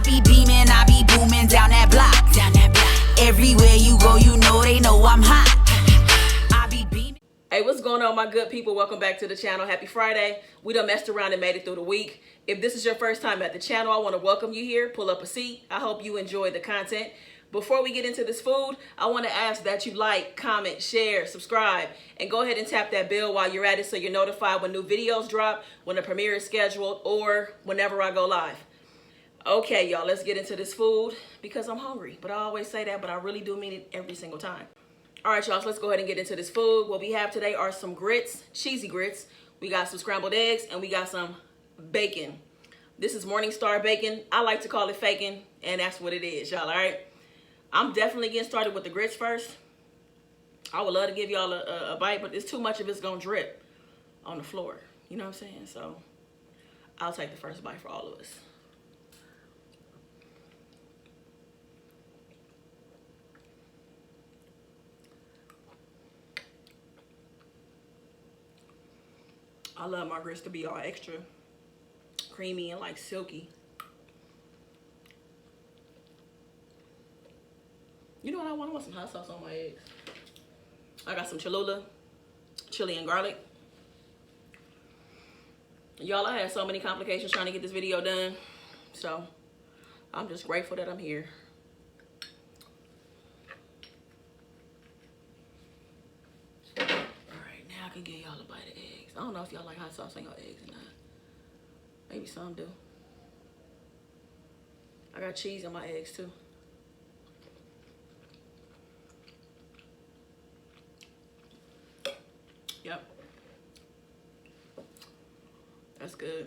be beaming, I be booming down that block. Everywhere you go, you know they know I'm hot. I be beaming. Hey, what's going on, my good people? Welcome back to the channel. Happy Friday. We done messed around and made it through the week. If this is your first time at the channel, I want to welcome you here. Pull up a seat. I hope you enjoy the content. Before we get into this food, I want to ask that you like, comment, share, subscribe, and go ahead and tap that bell while you're at it so you're notified when new videos drop, when a premiere is scheduled, or whenever I go live. Okay, y'all, let's get into this food because I'm hungry. But I always say that, but I really do mean it every single time. All right, y'all, so let's go ahead and get into this food. What we have today are some grits, cheesy grits. We got some scrambled eggs, and we got some bacon. This is Morningstar bacon. I like to call it faking, and that's what it is, y'all, all right? I'm definitely getting started with the grits first. I would love to give y'all a bite, but it's too much of it's gonna drip on the floor. You know what I'm saying? So I'll take the first bite for all of us. I love my grits to be all extra creamy and like silky. You know what I want? I want some hot sauce on my eggs. I got some Cholula, chili and garlic. Y'all, I had so many complications trying to get this video done. So I'm just grateful that I'm here. All right, now I can give y'all a bite of eggs. I don't know if y'all like hot sauce on your eggs or not. Maybe some do. I got cheese on my eggs too. Yep. That's good.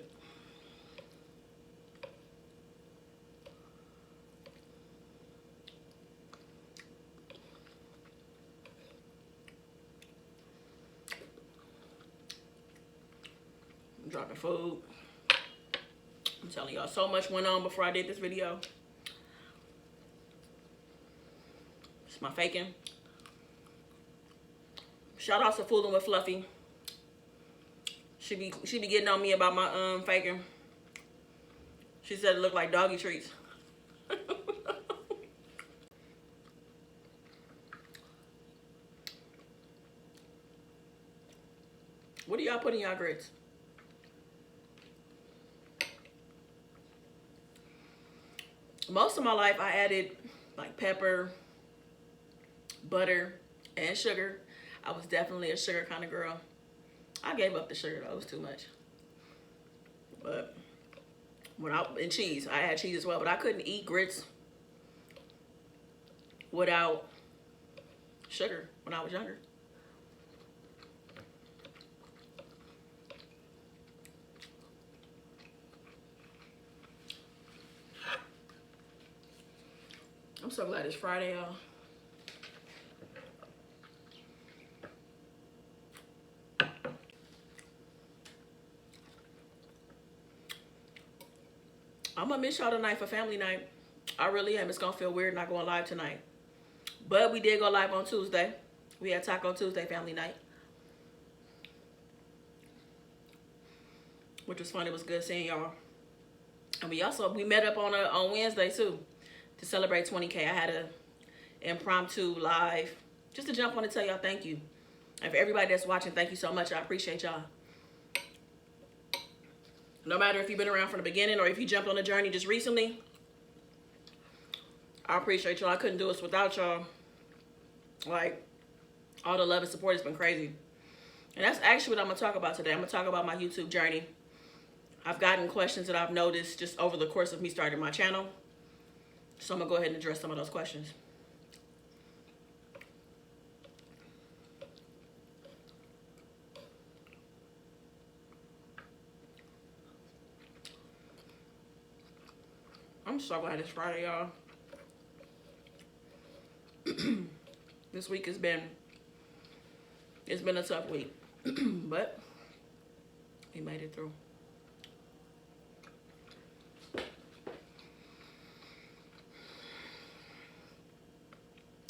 I'm dropping food. I'm telling y'all, so much went on before I did this video. It's my faking. Shout out to Fooling with Fluffy. She be getting on me about my faking. She said it looked like doggy treats. What do y'all put in y'all grits? Most of my life I added like pepper, butter, and sugar. I was definitely a sugar kind of girl. I gave up the sugar though, it was too much. But and cheese, I had cheese as well, but I couldn't eat grits without sugar when I was younger. I'm so glad it's Friday, y'all. I'm gonna miss y'all tonight for family night. I really am. It's gonna feel weird not going live tonight. But we did go live on Tuesday. We had Taco Tuesday family night, which was fun. It was good seeing y'all. And we met up on Wednesday too to celebrate 20K. I had a impromptu live just to jump on and tell y'all thank you. And for everybody that's watching, thank you so much. I appreciate y'all. No matter if you've been around from the beginning or if you jumped on the journey just recently, I appreciate y'all. I couldn't do this without y'all. Like, all the love and support has been crazy. And that's actually what I'm going to talk about today. I'm going to talk about my YouTube journey. I've gotten questions that I've noticed just over the course of me starting my channel. So I'm going to go ahead and address some of those questions. I'm so glad it's Friday, y'all. This week it's been a tough week, but we made it through.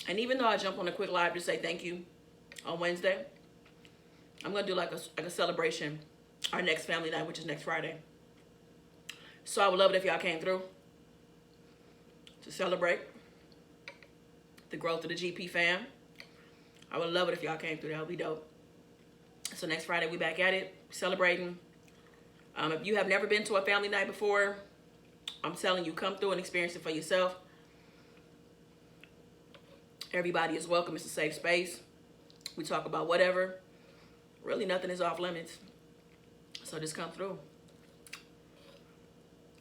And even though I jump on a quick live to say thank you on Wednesday, I'm gonna do like a celebration our next family night, which is next Friday. So I would love it if y'all came through. to celebrate the growth of the GP fam. I would love it if y'all came through. That would be dope. So next Friday, we back at it, celebrating. If you have never been to a family night before, I'm telling you, come through and experience it for yourself. Everybody is welcome. It's a safe space. We talk about whatever. Really, nothing is off limits. So just come through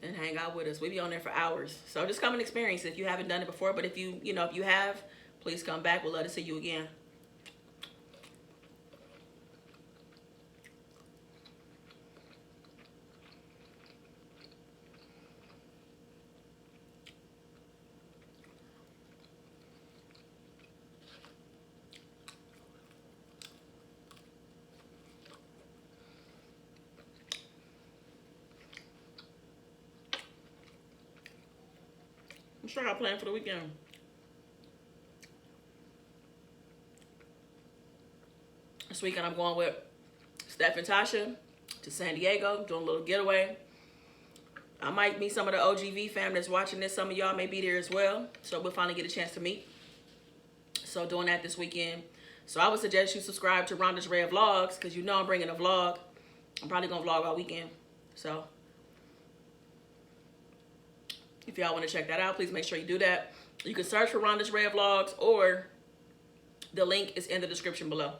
and hang out with us. We be on there for hours. So just come and experience it if you haven't done it before. But if you have, please come back. We'd love to see you again. I'm sure I plan for the weekend. This weekend I'm going with Steph and Tasha to San Diego, doing a little getaway. I might meet some of the OGV fam that's watching this. Some of y'all may be there as well. So we'll finally get a chance to meet. So doing that this weekend. So I would suggest you subscribe to Rhonda's Red Vlogs because you know I'm bringing a vlog. I'm probably going to vlog all weekend. So if y'all want to check that out, please make sure you do that. You can search for Rhonda's Red Vlogs or the link is in the description below.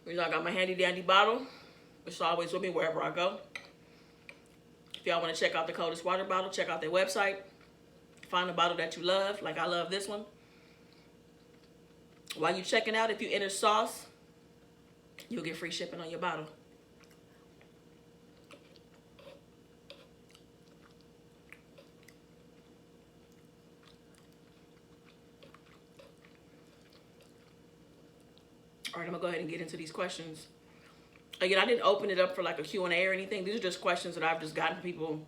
You know, I got my handy dandy bottle, which is always with me wherever I go. If y'all want to check out the coldest water bottle, check out their website. Find a bottle that you love, like I love this one. While you're checking out, if you enter sauce, you'll get free shipping on your bottle. All right, I'm gonna go ahead and get into these questions. Again, I didn't open it up for like a Q&A or anything. These are just questions that I've just gotten from people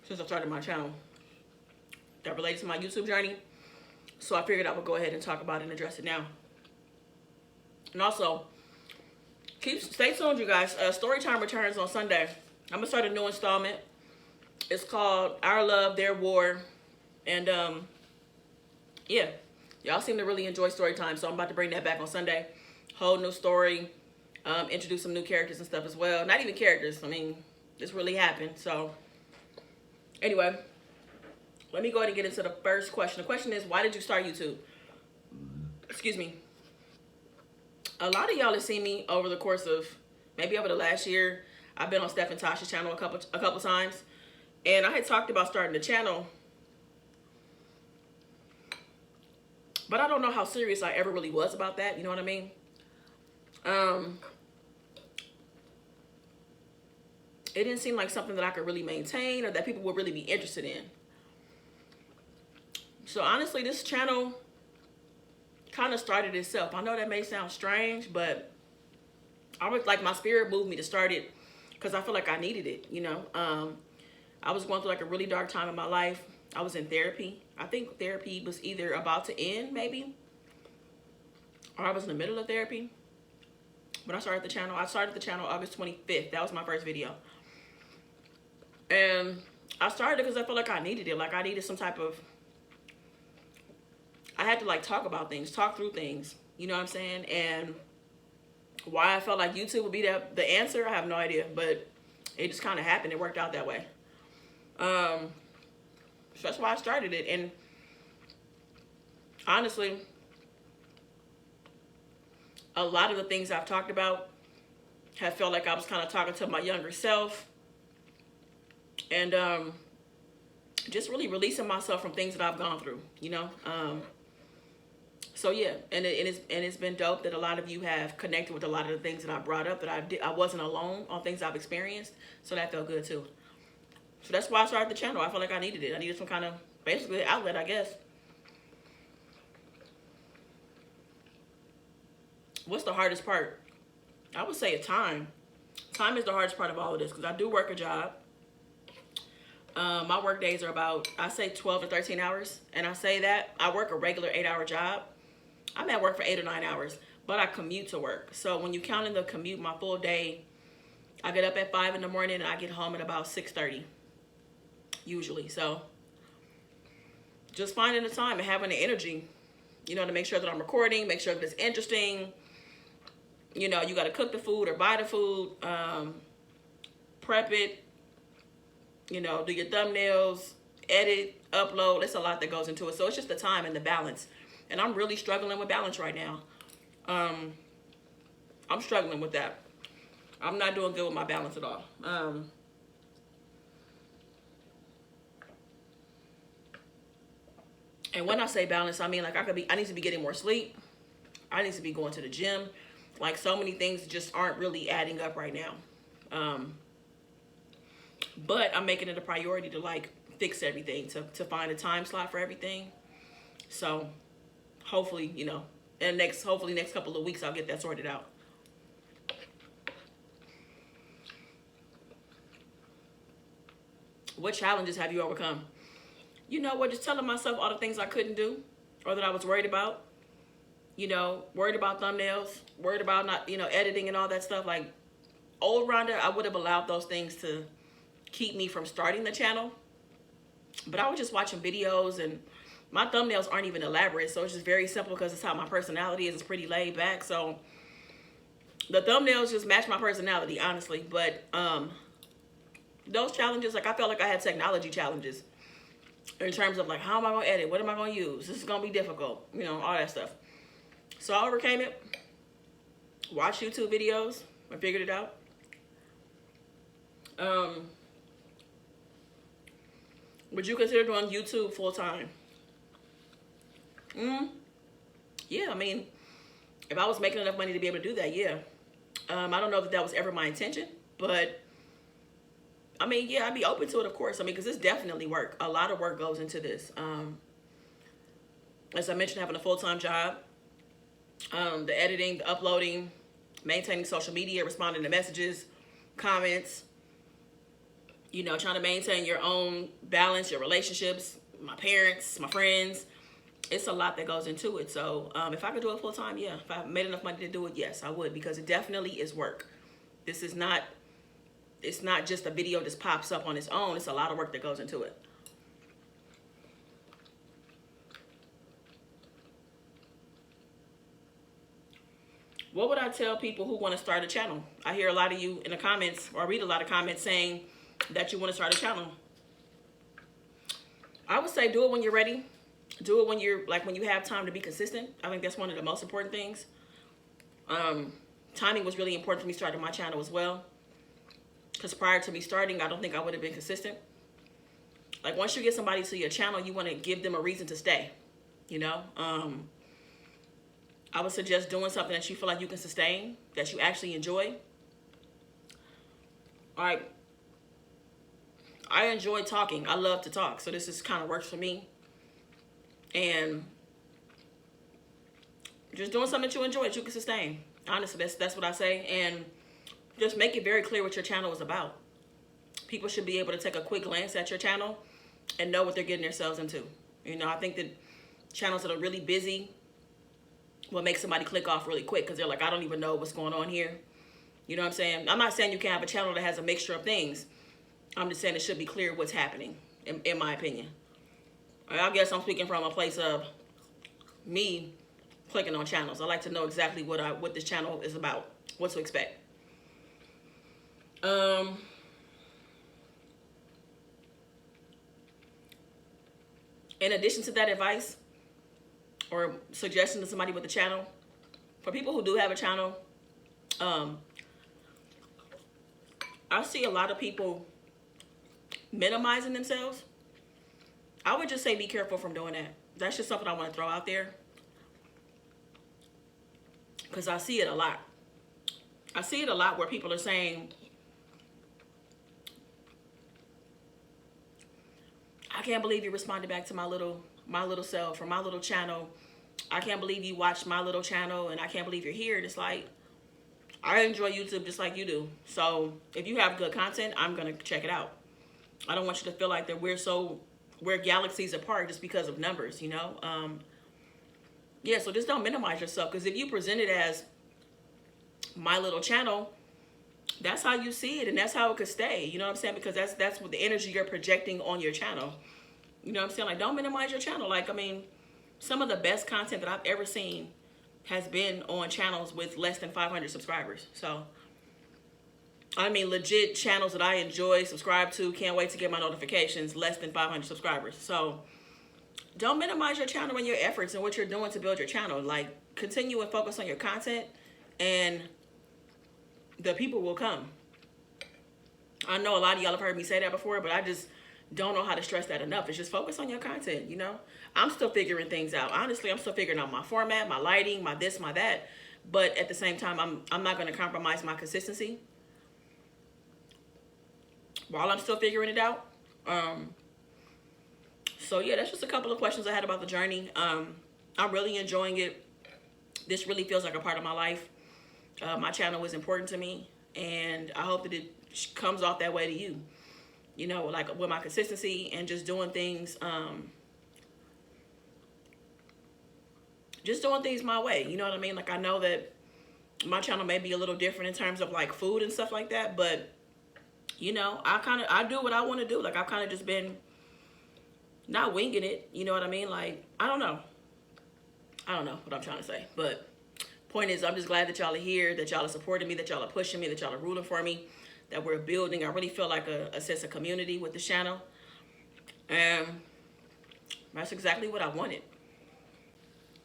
since I started my channel that relates to my YouTube journey. So I figured I would go ahead and talk about it and address it now. And also, stay tuned, you guys. Storytime returns on Sunday. I'm gonna start a new installment. It's called Our Love, Their War. And yeah, y'all seem to really enjoy Storytime. So I'm about to bring that back on Sunday. Whole new story. Introduce some new characters and stuff as well. Not even characters. I mean, this really happened. So anyway, let me go ahead and get into the first question. The question is, why did you start YouTube? Excuse me. A lot of y'all have seen me over the course of maybe over the last year. I've been on Steph and Tasha's channel a couple times, and I had talked about starting the channel, but I don't know how serious I ever really was about that. You know what I mean? It didn't seem like something that I could really maintain or that people would really be interested in. So honestly, this channel kind of started itself. I know that may sound strange, but I was like, my spirit moved me to start it because I feel like I needed it, you know. I was going through like a really dark time in my life. I was in therapy. I think therapy was either about to end maybe, or I was in the middle of therapy when I started the channel. I started the channel August 25th. That was my first video. And I started it because I felt like I needed it. Like I needed some type of, I had to like talk about things, talk through things. You know what I'm saying? And why I felt like YouTube would be the answer, I have no idea. But it just kind of happened. It worked out that way. So that's why I started it. And honestly, a lot of the things I've talked about have felt like I was kind of talking to my younger self. And just really releasing myself from things that I've gone through, you know. So yeah, and it's been dope that a lot of you have connected with a lot of the things that I brought up, that I wasn't alone on things I've experienced. So that felt good too. So that's why I started the channel. I felt like I needed it. I needed some kind of basically outlet, I guess. What's the hardest part? I would say time. Time is the hardest part of all of this because I do work a job. My work days are about, I say 12 to 13 hours. And I say that I work a regular 8-hour job. I'm at work for 8 or 9 hours, but I commute to work. So when you count in the commute, my full day, I get up at 5 in the morning and I get home at about 6:30 usually. So just finding the time and having the energy, you know, to make sure that I'm recording, make sure that it's interesting. You know, you got to cook the food or buy the food, prep it, you know, do your thumbnails, edit, upload. It's a lot that goes into it. So it's just the time and the balance. And I'm really struggling with balance right now. I'm struggling with that. I'm not doing good with my balance at all. And when I say balance, I mean like I need to be getting more sleep. I need to be going to the gym. Like so many things just aren't really adding up right now. But I'm making it a priority to like fix everything, to find a time slot for everything. So hopefully, you know, and hopefully next couple of weeks I'll get that sorted out. What challenges have you overcome? You know what, just telling myself all the things I couldn't do or that I was worried about. You know, worried about thumbnails, worried about not, you know, editing and all that stuff. Like old Rhonda, I would have allowed those things to keep me from starting the channel. But I was just watching videos and my thumbnails aren't even elaborate. So it's just very simple because it's how my personality is. It's pretty laid back. So the thumbnails just match my personality, honestly. But those challenges, like I felt like I had technology challenges in terms of like, how am I going to edit? What am I going to use? This is going to be difficult, you know, all that stuff. So I overcame it, watched YouTube videos, I figured it out. Would you consider doing YouTube full time? Yeah, I mean, if I was making enough money to be able to do that, yeah. I don't know that was ever my intention, but I mean, yeah, I'd be open to it, of course. I mean, because it's definitely work. A lot of work goes into this. As I mentioned, having a full-time job, the editing, the uploading, maintaining social media, responding to messages, comments, you know, trying to maintain your own balance, your relationships, my parents, my friends. It's a lot that goes into it. So if I could do it full time, yeah. If I made enough money to do it, yes, I would, because it definitely is work. This is not, it's not just a video that just pops up on its own. It's a lot of work that goes into it. What would I tell people who want to start a channel? I hear a lot of you in the comments, or I read a lot of comments saying that you want to start a channel. I would say do it when you're ready. Do it when you're, like, when you have time to be consistent. I think that's one of the most important things. Timing was really important for me starting my channel as well. Because prior to me starting, I don't think I would have been consistent. Like, once you get somebody to your channel, you want to give them a reason to stay. You know? I would suggest doing something that you feel like you can sustain, that you actually enjoy. All right. I enjoy talking. I love to talk. So this is kind of works for me. And just doing something that you enjoy, that you can sustain. Honestly, that's what I say. And just make it very clear what your channel is about. People should be able to take a quick glance at your channel and know what they're getting themselves into. You know, I think that channels that are really busy will make somebody click off really quick because they're like, I don't even know what's going on here. You know what I'm saying? I'm not saying you can't have a channel that has a mixture of things. I'm just saying it should be clear what's happening, in my opinion. I guess I'm speaking from a place of me clicking on channels. I like to know exactly what this channel is about, what to expect. In addition to that advice or suggestion to somebody with a channel, for people who do have a channel, I see a lot of people minimizing themselves. I would just say be careful from doing that. That's just something I want to throw out there. Because I see it a lot. I see it a lot where people are saying, I can't believe you responded back to my little self or my little channel. I can't believe you watched my little channel, and I can't believe you're here. And it's like, I enjoy YouTube just like you do. So if you have good content, I'm going to check it out. I don't want you to feel like that we're galaxies apart just because of numbers, you know? Yeah, so just don't minimize yourself, because if you present it as my little channel, that's how you see it, and that's how it could stay. You know what I'm saying? Because that's what the energy you're projecting on your channel. You know what I'm saying? Like, don't minimize your channel. Like, I mean, some of the best content that I've ever seen has been on channels with less than 500 subscribers. So, I mean, legit channels that I enjoy, subscribe to, can't wait to get my notifications, less than 500 subscribers. So, don't minimize your channel and your efforts and what you're doing to build your channel. Like, continue and focus on your content, and the people will come. I know a lot of y'all have heard me say that before, but I just don't know how to stress that enough. It's just focus on your content, you know? I'm still figuring things out. Honestly, I'm still figuring out my format, my lighting, my this, my that. But at the same time, I'm not going to compromise my consistency while I'm still figuring it out. So yeah, that's just a couple of questions I had about the journey. I'm really enjoying it. This really feels like a part of my life. My channel is important to me, and I hope that it comes off that way to you. You know, like with my consistency and just doing things, my way. You know what I mean? Like, I know that my channel may be a little different in terms of like food and stuff like that, but you know, I do what I want to do. Like, I've kind of just been not winging it. You know what I mean? Like, I don't know what I'm trying to say, but point is, I'm just glad that y'all are here, that y'all are supporting me, that y'all are pushing me, that y'all are rooting for me, that we're building. I really feel like a sense of community with this channel, and that's exactly what I wanted.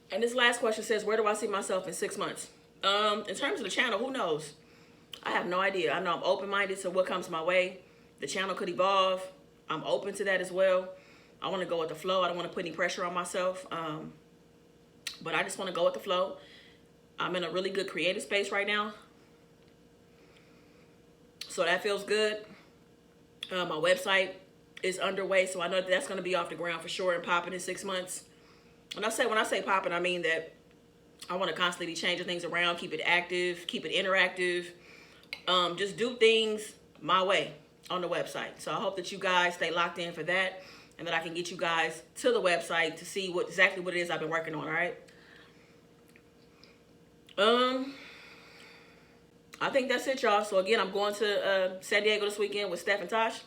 And this last question says, where do I see myself in 6 months? In terms of the channel, who knows? I have no idea. I know I'm open-minded to what comes my way. The channel could evolve. I'm open to that as well. I want to go with the flow. I don't want to put any pressure on myself, but I just want to go with the flow. I'm in a really good creative space right now, so that feels good. My website is underway, so I know that that's going to be off the ground for sure and popping in 6 months. When I say popping, I mean that I want to constantly be changing things around, keep it active, keep it interactive, just do things my way on the website. So I hope that you guys stay locked in for that, and that I can get you guys to the website to see exactly what it is I've been working on. All right. I think that's it, y'all. So again, I'm going to San Diego this weekend with Steph and Tosh.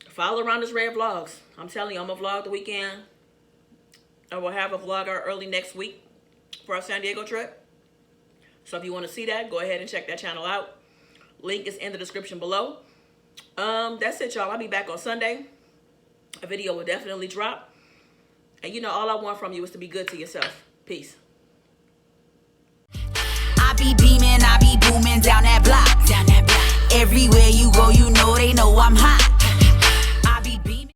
Follow Rhonda's Red Vlogs. I'm telling you, I'm gonna vlog the weekend. I will have a vlog out early next week for our San Diego trip. So if you want to see that, go ahead and check that channel out. Link is in the description below. That's it, y'all. I'll be back on Sunday. A video will definitely drop. And you know, all I want from you is to be good to yourself. Peace. I be beaming, I be booming down that block. Everywhere